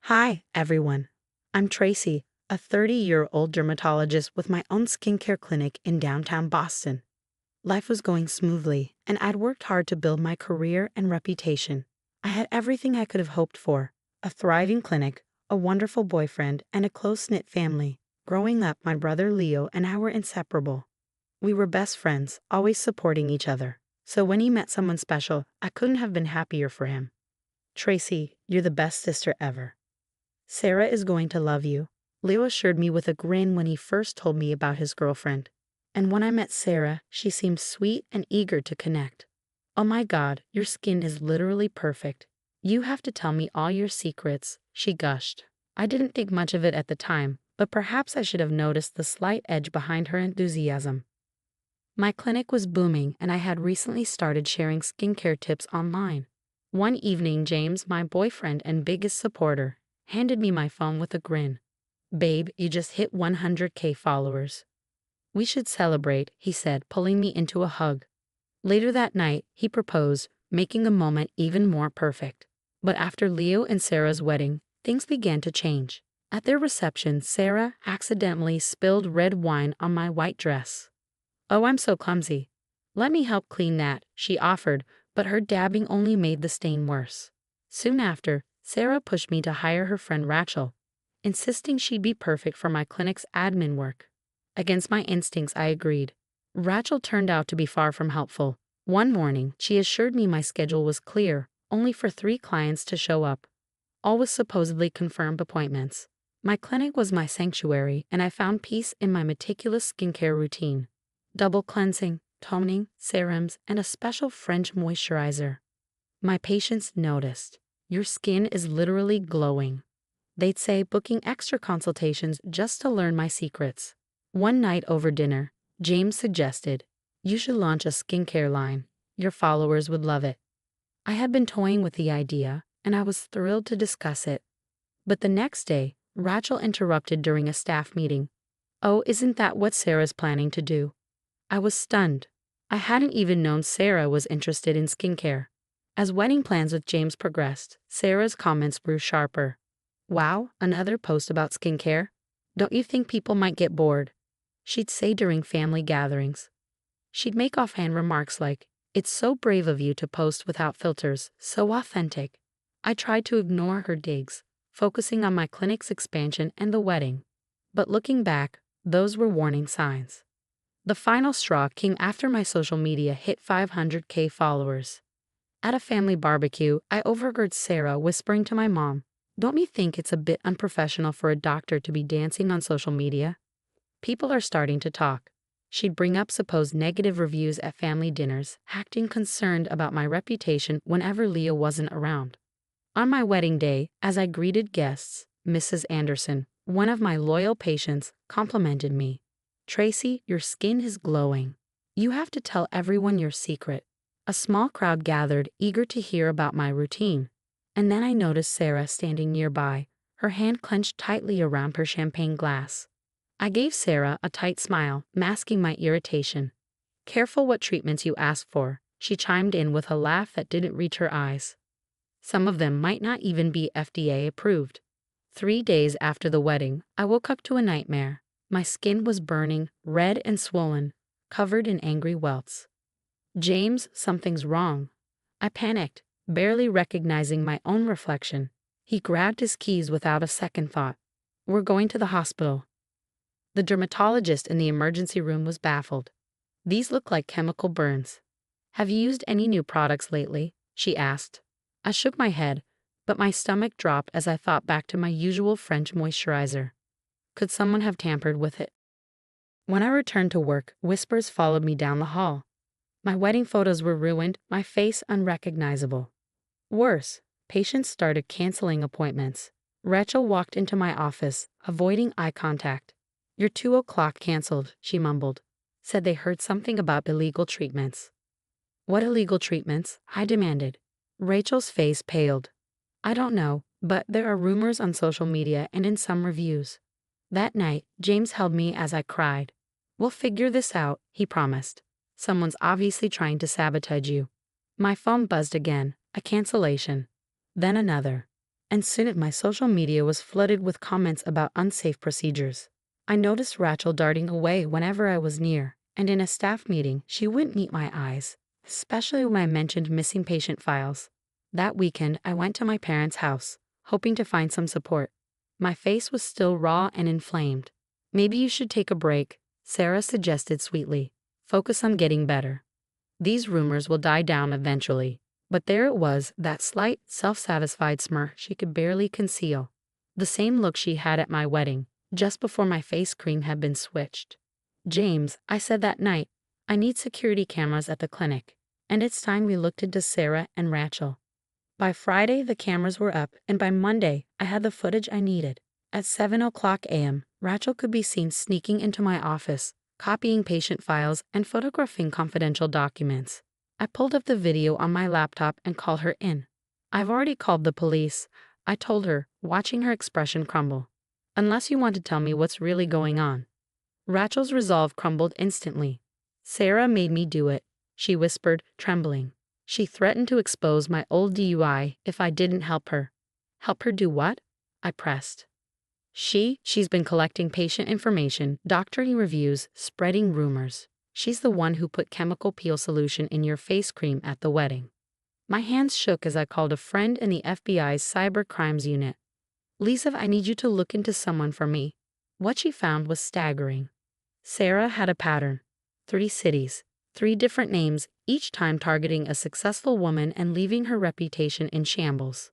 Hi, everyone. I'm Tracy, a 30-year-old dermatologist with my own skincare clinic in downtown Boston. Life was going smoothly, and I'd worked hard to build my career and reputation. I had everything I could have hoped for: a thriving clinic, a wonderful boyfriend, and a close-knit family. Growing up, my brother Leo and I were inseparable. We were best friends, always supporting each other. So when he met someone special, I couldn't have been happier for him. Tracy, you're the best sister ever. Sarah is going to love you, Leo assured me with a grin when he first told me about his girlfriend. And when I met Sarah, she seemed sweet and eager to connect. Oh my God, your skin is literally perfect. You have to tell me all your secrets, she gushed. I didn't think much of it at the time, but perhaps I should have noticed the slight edge behind her enthusiasm. My clinic was booming, and I had recently started sharing skincare tips online. One evening, James, my boyfriend and biggest supporter, handed me my phone with a grin. "Babe, you just hit 100K followers. We should celebrate," he said, pulling me into a hug. Later that night, he proposed, making the moment even more perfect. But after Leo and Sarah's wedding, things began to change. At their reception, Sarah accidentally spilled red wine on my white dress. "Oh, I'm so clumsy. Let me help clean that," she offered, but her dabbing only made the stain worse. Soon after, Sarah pushed me to hire her friend Rachel, insisting she'd be perfect for my clinic's admin work. Against my instincts, I agreed. Rachel turned out to be far from helpful. One morning, she assured me my schedule was clear, only for 3 clients to show up. All with supposedly confirmed appointments. My clinic was my sanctuary, and I found peace in my meticulous skincare routine. Double cleansing, toning, serums, and a special French moisturizer. My patients noticed. "Your skin is literally glowing," they'd say, booking extra consultations just to learn my secrets. One night over dinner, James suggested, "You should launch a skincare line. Your followers would love it." I had been toying with the idea, and I was thrilled to discuss it. But the next day, Rachel interrupted during a staff meeting. "Oh, isn't that what Sarah's planning to do?" I was stunned. I hadn't even known Sarah was interested in skincare. As wedding plans with James progressed, Sarah's comments grew sharper. "Wow, another post about skincare? Don't you think people might get bored?" she'd say during family gatherings. She'd make offhand remarks like, "It's so brave of you to post without filters, so authentic." I tried to ignore her digs, focusing on my clinic's expansion and the wedding. But looking back, those were warning signs. The final straw came after my social media hit 500K followers. At a family barbecue, I overheard Sarah whispering to my mom, "Don't you think it's a bit unprofessional for a doctor to be dancing on social media? People are starting to talk." She'd bring up supposed negative reviews at family dinners, acting concerned about my reputation whenever Leo wasn't around. On my wedding day, as I greeted guests, Mrs. Anderson, one of my loyal patients, complimented me. "Tracy, your skin is glowing. You have to tell everyone your secret." A small crowd gathered, eager to hear about my routine. And then I noticed Sarah standing nearby, her hand clenched tightly around her champagne glass. I gave Sarah a tight smile, masking my irritation. "Careful what treatments you ask for," she chimed in with a laugh that didn't reach her eyes. "Some of them might not even be FDA approved." 3 days after the wedding, I woke up to a nightmare. My skin was burning, red and swollen, covered in angry welts. "James, something's wrong." I panicked, barely recognizing my own reflection. He grabbed his keys without a second thought. "We're going to the hospital." The dermatologist in the emergency room was baffled. "These look like chemical burns. Have you used any new products lately?" she asked. I shook my head, but my stomach dropped as I thought back to my usual French moisturizer. Could someone have tampered with it? When I returned to work, whispers followed me down the hall. My wedding photos were ruined, my face unrecognizable. Worse, patients started canceling appointments. Rachel walked into my office, avoiding eye contact. "Your 2 o'clock canceled," she mumbled. Said they heard something about illegal treatments. "What illegal treatments?" I demanded. Rachel's face paled. "I don't know, but there are rumors on social media and in some reviews." That night, James held me as I cried. "We'll figure this out," he promised. "Someone's obviously trying to sabotage you." My phone buzzed again, a cancellation. Then another. and soon my social media was flooded with comments about unsafe procedures. I noticed Rachel darting away whenever I was near, and in a staff meeting, she wouldn't meet my eyes, especially when I mentioned missing patient files. That weekend, I went to my parents' house, hoping to find some support. My face was still raw and inflamed. Maybe you should take a break, Sarah suggested sweetly. Focus on getting better. These rumors will die down eventually. But there it was, that slight, self-satisfied smirk she could barely conceal. The same look she had at my wedding, just before my face cream had been switched. James, I said that night, I need security cameras at the clinic. And it's time we looked into Sarah and Rachel. By Friday, the cameras were up, and by Monday, I had the footage I needed. At 7:00 a.m., Rachel could be seen sneaking into my office, copying patient files and photographing confidential documents. I pulled up the video on my laptop and called her in. I've already called the police, I told her, watching her expression crumble. Unless you want to tell me what's really going on. Rachel's resolve crumbled instantly. Sarah made me do it, she whispered, trembling. She threatened to expose my old DUI if I didn't help her. Help her do what? I pressed. She's been collecting patient information, doctoring reviews, spreading rumors. She's the one who put chemical peel solution in your face cream at the wedding. My hands shook as I called a friend in the FBI's cyber crimes unit. Lisa, I need you to look into someone for me. What she found was staggering. Sarah had a pattern. 3 cities, 3 different names, each time targeting a successful woman and leaving her reputation in shambles.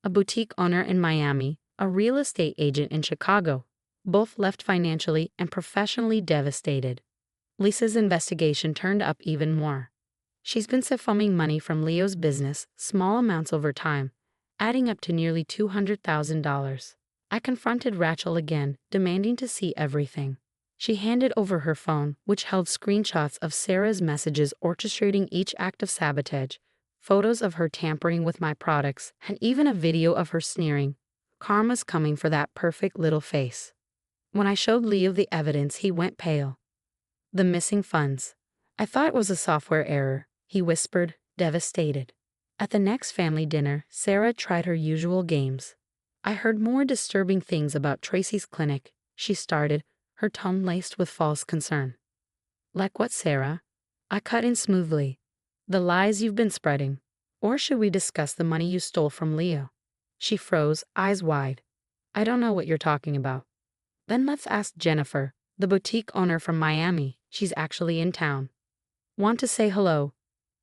A boutique owner in Miami, a real estate agent in Chicago, both left financially and professionally devastated. Lisa's investigation turned up even more. She's been siphoning money from Leo's business, small amounts over time, adding up to nearly $200,000. I confronted Rachel again, demanding to see everything. She handed over her phone, which held screenshots of Sarah's messages orchestrating each act of sabotage, photos of her tampering with my products, and even a video of her sneering. Karma's coming for that perfect little face. When I showed Leo the evidence, he went pale. The missing funds. I thought it was a software error, he whispered, devastated. At the next family dinner, Sarah tried her usual games. I heard more disturbing things about Tracy's clinic, she started, her tone laced with false concern. Like what, Sarah? I cut in smoothly. The lies you've been spreading. Or should we discuss the money you stole from Leo? She froze, eyes wide. I don't know what you're talking about. Then let's ask Jennifer, the boutique owner from Miami. She's actually in town. Want to say hello?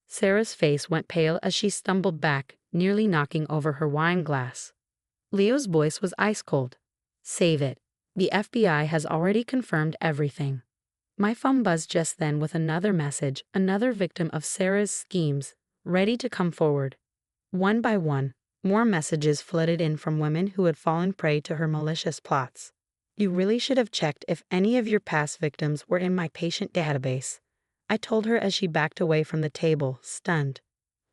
Sarah's face went pale as she stumbled back, nearly knocking over her wine glass. Leo's voice was ice cold. Save it. The FBI has already confirmed everything. My phone buzzed just then with another message, another victim of Sarah's schemes, ready to come forward. One by one, more messages flooded in from women who had fallen prey to her malicious plots. You really should have checked if any of your past victims were in my patient database, I told her as she backed away from the table, stunned.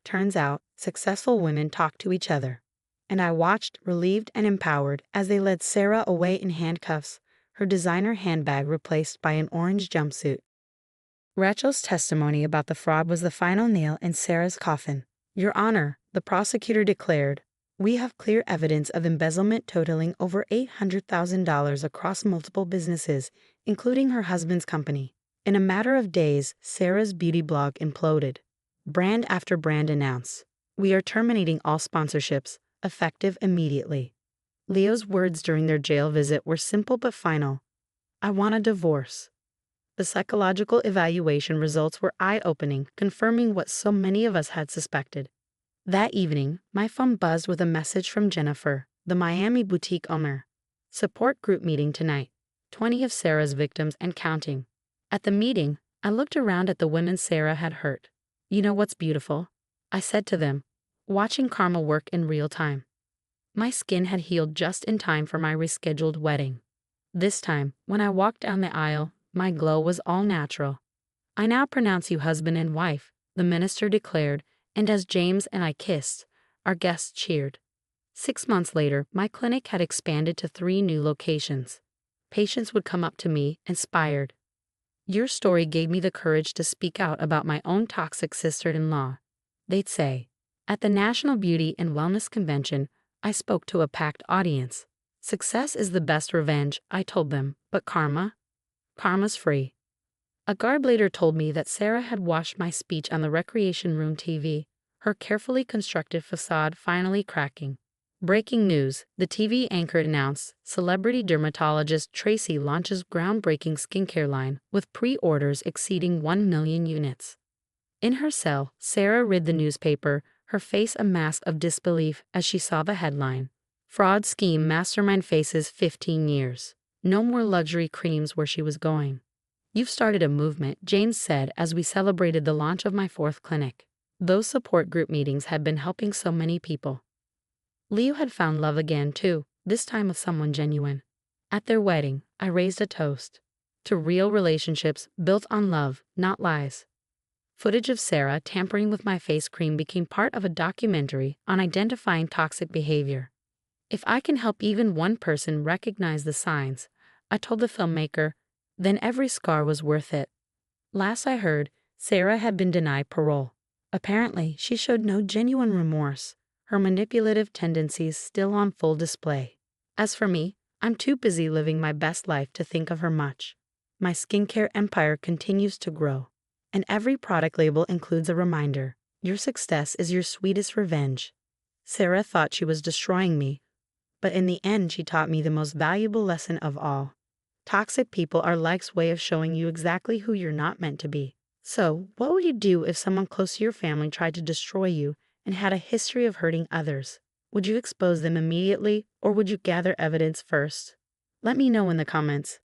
Turns out, successful women talk to each other. And I watched, relieved and empowered, as they led Sarah away in handcuffs, her designer handbag replaced by an orange jumpsuit. Rachel's testimony about the fraud was the final nail in Sarah's coffin. Your Honor, the prosecutor declared, we have clear evidence of embezzlement totaling over $800,000 across multiple businesses, including her husband's company. In a matter of days, Sarah's beauty blog imploded. Brand after brand announced, we are terminating all sponsorships, effective immediately. Leo's words during their jail visit were simple but final. I want a divorce. The psychological evaluation results were eye-opening, confirming what so many of us had suspected. That evening, my phone buzzed with a message from Jennifer, the Miami boutique owner. Support group meeting tonight. 20 of Sarah's victims and counting. At the meeting, I looked around at the women Sarah had hurt. You know what's beautiful? I said to them, watching karma work in real time. My skin had healed just in time for my rescheduled wedding. This time, when I walked down the aisle, my glow was all natural. I now pronounce you husband and wife, the minister declared, and as James and I kissed, our guests cheered. 6 months later, my clinic had expanded to 3 new locations. Patients would come up to me, inspired. Your story gave me the courage to speak out about my own toxic sister-in-law. They'd say, at the National Beauty and Wellness Convention, I spoke to a packed audience. Success is the best revenge, I told them, but karma's free. A guard later told me that Sarah had watched my speech on the recreation room TV, her carefully constructed facade finally cracking. Breaking news, the TV anchor announced celebrity dermatologist Tracy launches groundbreaking skincare line with pre-orders exceeding 1 million units. In her cell, Sarah read the newspaper, her face a mask of disbelief as she saw the headline. Fraud scheme mastermind faces 15 years. No more luxury creams where she was going. You've started a movement, James said as we celebrated the launch of my 4th clinic. Those support group meetings had been helping so many people. Leo had found love again too, this time with someone genuine. At their wedding, I raised a toast to real relationships built on love, not lies. Footage of Sarah tampering with my face cream became part of a documentary on identifying toxic behavior. If I can help even one person recognize the signs, I told the filmmaker, then every scar was worth it. Last I heard, Sarah had been denied parole. Apparently, she showed no genuine remorse, her manipulative tendencies still on full display. As for me, I'm too busy living my best life to think of her much. My skincare empire continues to grow, and every product label includes a reminder, your success is your sweetest revenge. Sarah thought she was destroying me, but in the end she taught me the most valuable lesson of all. Toxic people are life's way of showing you exactly who you're not meant to be. So, what would you do if someone close to your family tried to destroy you and had a history of hurting others? Would you expose them immediately, or would you gather evidence first? Let me know in the comments.